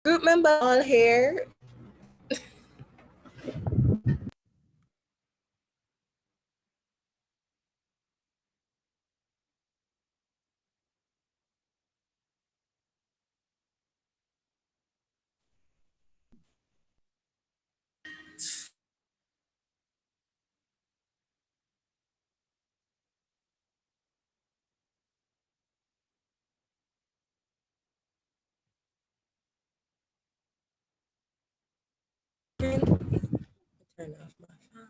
Group member all here. Turn off my phone.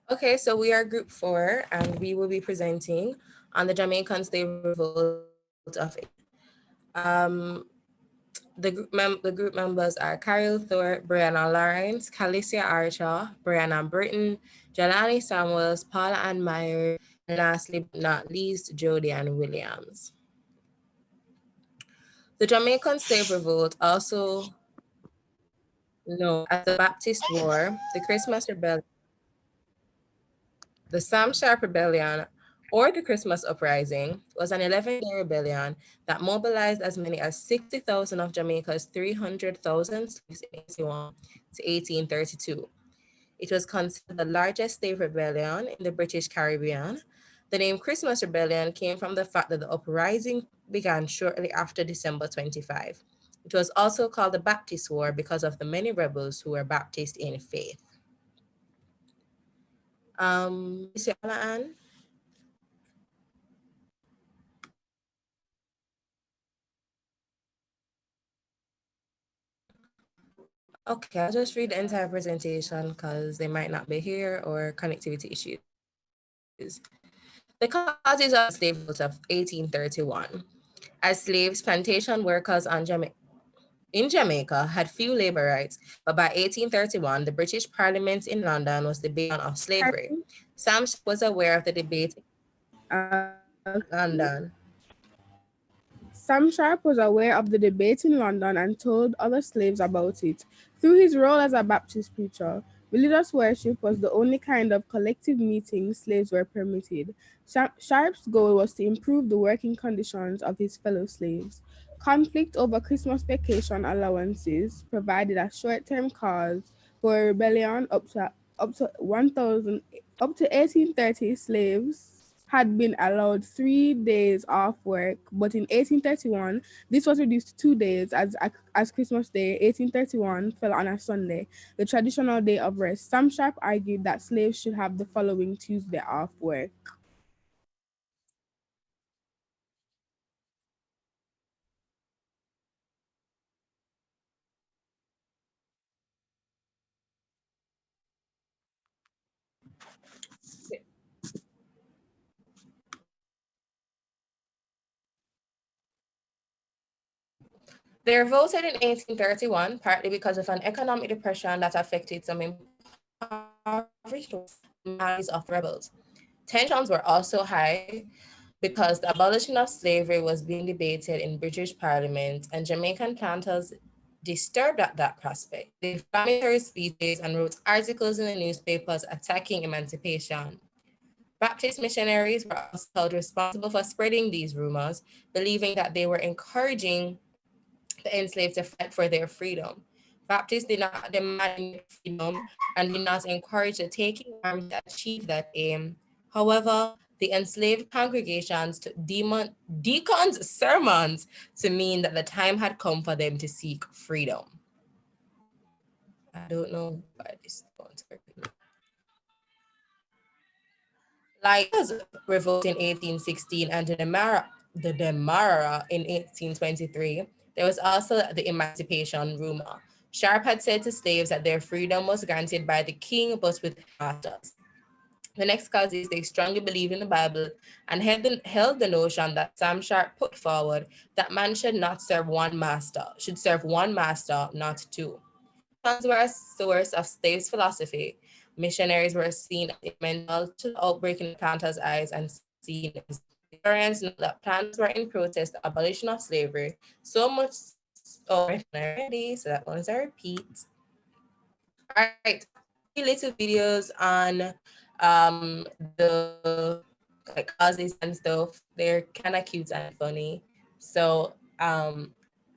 Okay, so we are group 4 and we will be presenting on the Jamaican slave revolt of um the group members are Carol Thorpe, Brianna Lawrence, Calicia Archer, Brianna Britton, Jelani Samuels, Paula Ann Meyer, and lastly but not least, Jody Ann Williams. The Jamaican slave revolt, also known as the Baptist War, the Christmas Rebellion, the Sam Sharp Rebellion, or the Christmas Uprising, was an 11-day rebellion that mobilized as many as 60,000 of Jamaica's 300,000 slaves in 1861 to 1832. It was considered the largest slave rebellion in the British Caribbean. The name Christmas Rebellion came from the fact that the uprising began shortly after December 25. It was also called the Baptist War because of the many rebels who were Baptist in faith. Mr. Anne? Okay, I'll just read the entire presentation because they might not be here or connectivity issues. The causes of the slave revolt of 1831. As slaves, plantation workers in Jamaica had few labor rights, but by 1831, the British Parliament in London was debating on slavery. Sam was aware of the debate in London. Sam Sharp was aware of the debate in London and told other slaves about it. Through his role as a Baptist preacher, religious worship was the only kind of collective meeting slaves were permitted. Sharp's goal was to improve the working conditions of his fellow slaves. Conflict over Christmas vacation allowances provided a short-term cause for a rebellion. Up to 1,000 up to 1830 slaves had been allowed 3 days off work, but in 1831, this was reduced to 2 days as Christmas Day, 1831, fell on a Sunday, the traditional day of rest. Sam Sharp argued that slaves should have the following Tuesday off work. They revolted in 1831, partly because of an economic depression that affected some impoverished families of the rebels. Tensions were also high because the abolition of slavery was being debated in British Parliament, and Jamaican planters, disturbed at that prospect, they inflammatory speeches and wrote articles in the newspapers attacking emancipation. Baptist missionaries were also held responsible for spreading these rumors, believing that they were encouraging the enslaved to fight for their freedom. Baptists did not demand freedom and did not encourage the taking arms to achieve that aim. However, the enslaved congregations took deacons' sermons to mean that the time had come for them to seek freedom. I don't know why this don't work. Like revolt in 1816 and the Demarara in 1823, there was also the emancipation rumor. Sharp had said to slaves that their freedom was granted by the king, but with masters. The next cause is they strongly believed in the Bible and held the notion that Sam Sharp put forward that man should not serve one master, should serve one master, not two. Sons were a source of slaves' philosophy. Missionaries were seen as instrumental to the outbreak in the planters' eyes and seen as Historians note that plans were in protest the abolition of slavery, so much already, so that one's a repeat. All right, little videos on the like causes and stuff. They're kind of cute and funny. So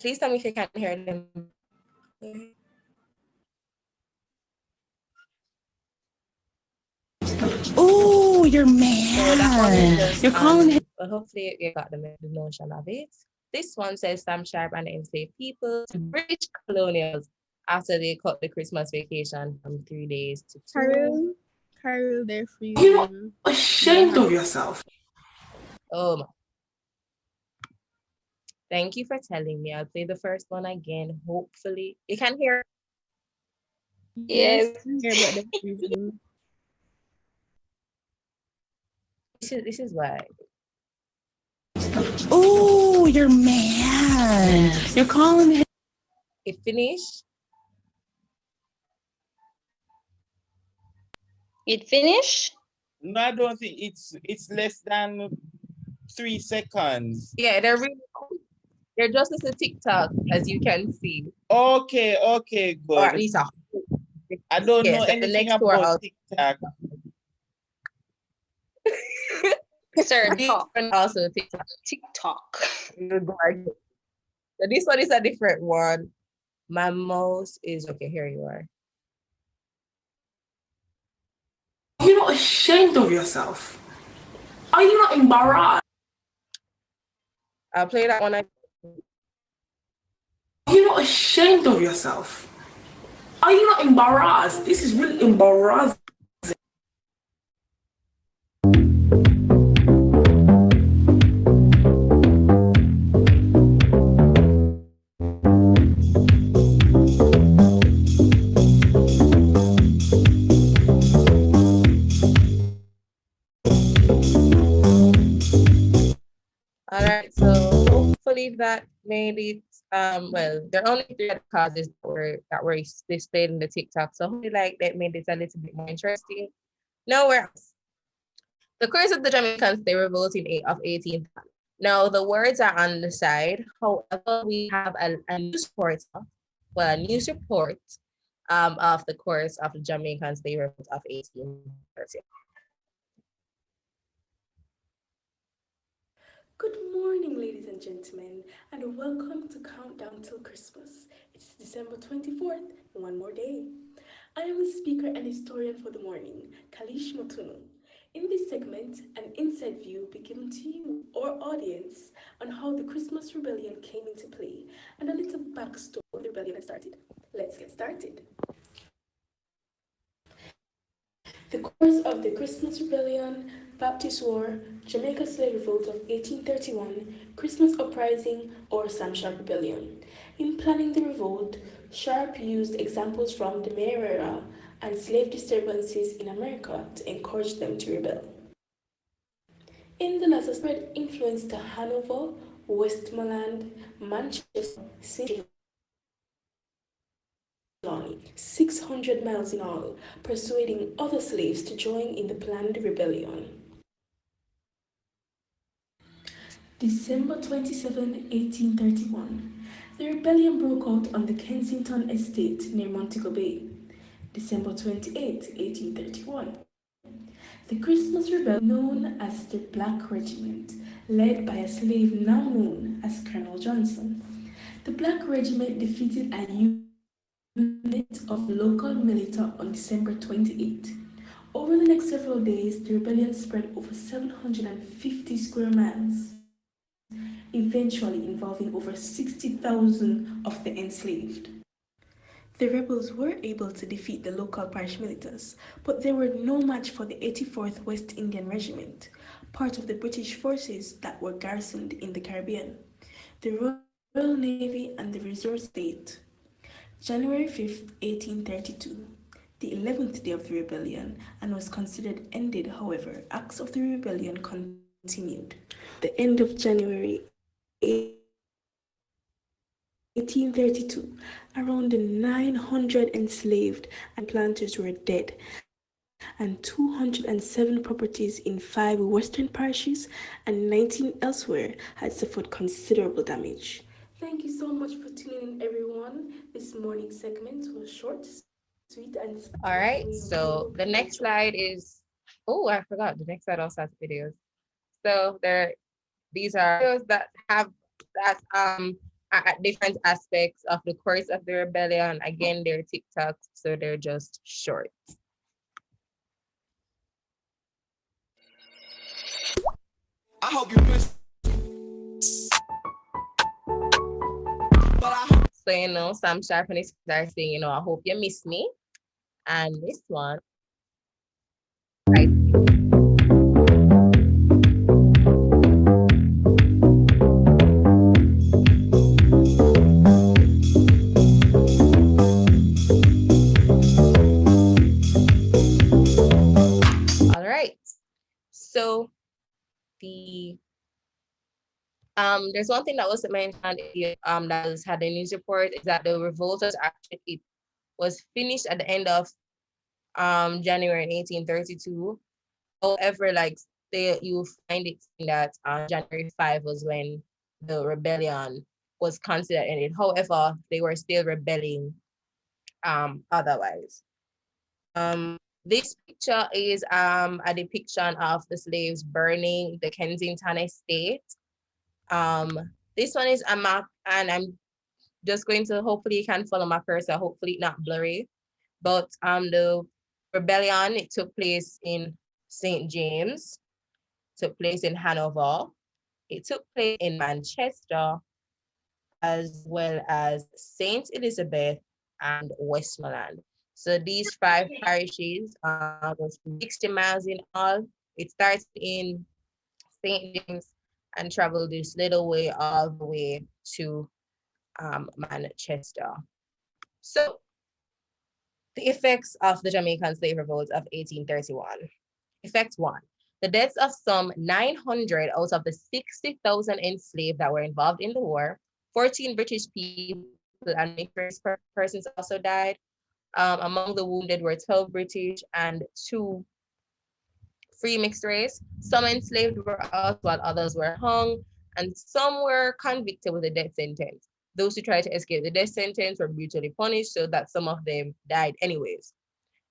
please tell me if you can hear them. Oh, you're So that one is mad. just You're calling him. well, hopefully you got the notion of it. This one says Sam Sharp and the enslaved people to British colonials after they cut the Christmas vacation from 3 days to 2. Carol, they're You're not freezing. ashamed of yourself. Oh my. Thank you for telling me. I'll play the first one again. Hopefully you can hear. Yes, Yes. yeah, but they're freezing. This is why. Oh, you're mad. You're calling him. It finished. It finished? No, I don't think it's less than 3 seconds. Yeah, they're really cool. They're just as a TikTok, as you can see. Okay, good. Or at least a I don't know so the anything next two are about out. TikTok. Sir, These talk. are also TikTok. TikTok. So this one is a different one. My mouse is okay. Here you are. You're not ashamed of yourself. Are you not embarrassed? I'll play that one. You're not ashamed of yourself. Are you not embarrassed? This is really embarrassing. All right, so hopefully that made it. Well, there are only 3 other causes that were displayed in the TikTok, so hopefully, like that made it a little bit more interesting. Nowhere else. The curse of the Jamaicans, they revolt in 18. Now the words are on the side. However, we have a news report, well, a news report of the course of the Jamaicans, they revolt of 1830. Good morning, ladies and gentlemen, and welcome to Countdown Till Christmas. It's December 24th, one more day. I am the speaker and historian for the morning, Kalish Motunu. In this segment, an inside view will be given to you, our audience, on how the Christmas rebellion came into play and a little backstory of the rebellion had started. Let's get started. The course of the Christmas Rebellion, Baptist War, Jamaica Slave Revolt of 1831, Christmas Uprising, or Sam Sharp Rebellion. In planning the revolt, Sharp used examples from the May era and slave disturbances in America to encourage them to rebel. In the latter spread influence to Hanover, Westmoreland, Manchester, St. 600 miles in all, persuading other slaves to join in the planned rebellion. December 27, 1831. The rebellion broke out on the Kensington estate near Montego Bay. December 28, 1831. The Christmas rebellion, known as the Black Regiment, led by a slave now known as Colonel Johnson. The Black Regiment defeated a unit of local militia on December 28. Over the next several days, the rebellion spread over 750 square miles, eventually involving over 60,000 of the enslaved. The rebels were able to defeat the local parish militias, but they were no match for the 84th West Indian Regiment, part of the British forces that were garrisoned in the Caribbean, the Royal Navy and the Reserve State. January 5th, 1832, the 11th day of the rebellion, and was considered ended. However, acts of the rebellion continued. The end of January 1832, around 900 enslaved and planters were dead, and and 207 properties in 5 western parishes and 19 elsewhere had suffered considerable damage. Thank you so much for tuning in, everyone. This morning's segment was short, sweet, and spicy. All We right, hope you so the enjoyed. next slide is, oh, I forgot, the next slide also has videos. So these are videos that have that at different aspects of the course of the rebellion. Again, they're TikToks, so they're just short. I hope you miss. So Sam Sharp and his are saying, I hope you miss me. And this one, I all right. So there's one thing that wasn't mentioned that was had a news report is that the revolt was actually was finished at the end of January 1832. However, like you find it saying that January 5 was when the rebellion was considered ended. However, they were still rebelling otherwise. This picture is a depiction of the slaves burning the Kensington estate. This one is a map, and I'm just going to, hopefully you can follow my cursor, hopefully not blurry. But the rebellion, it took place in St. James, took place in Hanover, it took place in Manchester, as well as St. Elizabeth and Westmoreland. So these 5 parishes was 60 miles in all. It starts in St. James and traveled this little way all the way to Manchester. So the effects of the Jamaican slave revolt of 1831. Effect 1. The deaths of some 900 out of the 60,000 enslaved that were involved in the war. 14 British people and many persons also died. Among the wounded were 12 British and 2 free mixed race. Some enslaved were out while others were hung, and some were convicted with a death sentence. Those who tried to escape the death sentence were brutally punished, so that some of them died anyways.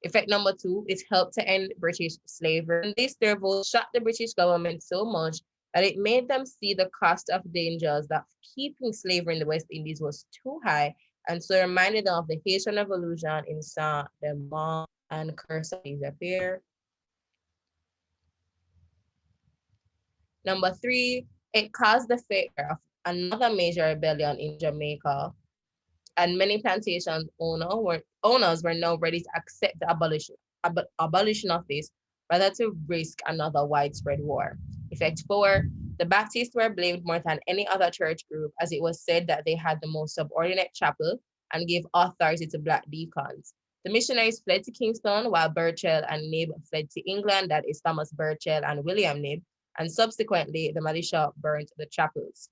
Effect number 2, it helped to end British slavery. And this revolt shocked the British government so much that it made them see the cost of dangers that keeping slavery in the West Indies was too high, and so reminded them of the Haitian Revolution in Saint-Domingue and Curse of Disappear. Number 3, it caused the failure of another major rebellion in Jamaica, and many plantation owners were now ready to accept the abolition of this rather to risk another widespread war. Effect 4, the Baptists were blamed more than any other church group, as it was said that they had the most subordinate chapel and gave authority to black deacons. The missionaries fled to Kingston, while Burchell and Nib fled to England, that is Thomas Burchell and William Nib, and subsequently the militia burnt the chapels.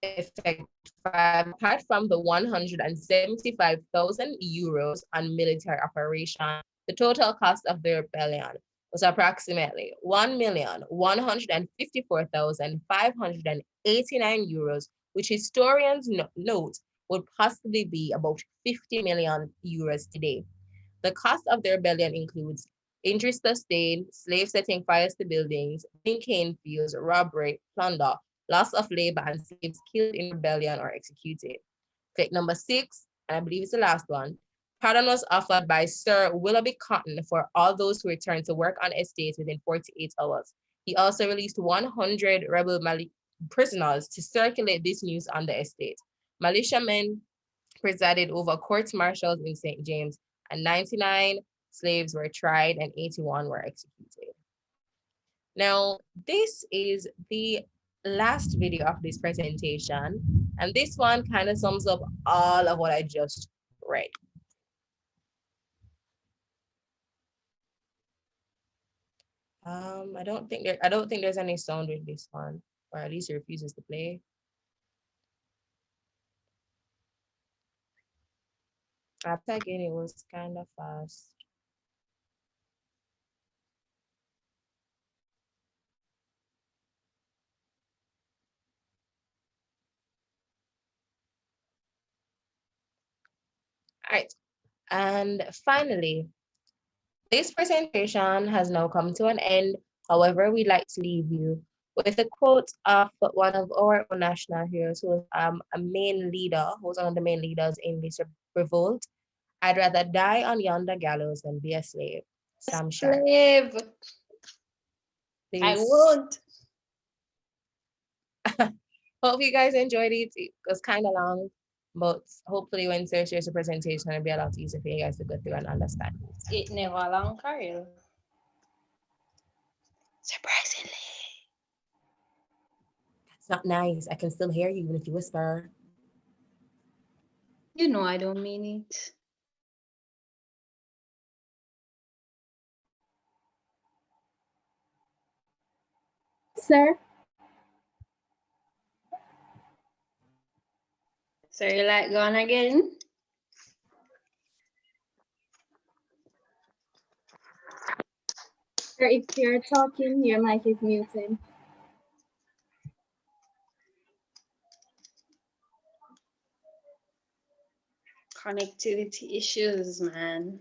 Effect 5, apart from the 175,000 euros on military operation, the total cost of the rebellion was approximately 1,154,589 euros, which historians note would possibly be about 50 million euros today. The cost of the rebellion includes injury sustained, slaves setting fires to buildings, burning cane fields, robbery, plunder, loss of labor, and slaves killed in rebellion or executed. Effect number 6, and I believe it's the last one, pardon was offered by Sir Willoughby Cotton for all those who returned to work on estates within 48 hours. He also released 100 rebel prisoners to circulate this news on the estate. Militiamen presided over court-martials in St. James, and 99 slaves were tried and 81 were executed. Now, this is the last video of this presentation, and this one kind of sums up all of what I just read. I don't think there's any sound with this one, or at least it refuses to play. Again, it was kind of fast. All right. And finally, this presentation has now come to an end. However, we'd like to leave you with a quote of one of our own national heroes who was a main leader, who was one of the main leaders in this revolt. I'd rather die on yonder gallows than be a slave. Sam Sharp. Slave. I Please. won't. Hope you guys enjoyed it. It was kind of long, but hopefully when Sarah shares the presentation, it'll be a lot easier for you guys to go through and understand it. It never long, Kyle. Surprisingly. It's not nice. I can still hear you even if you whisper. You know I don't mean it. Sir, So you like gone again? sir, if you're talking, your mic is muted. Connectivity issues, man.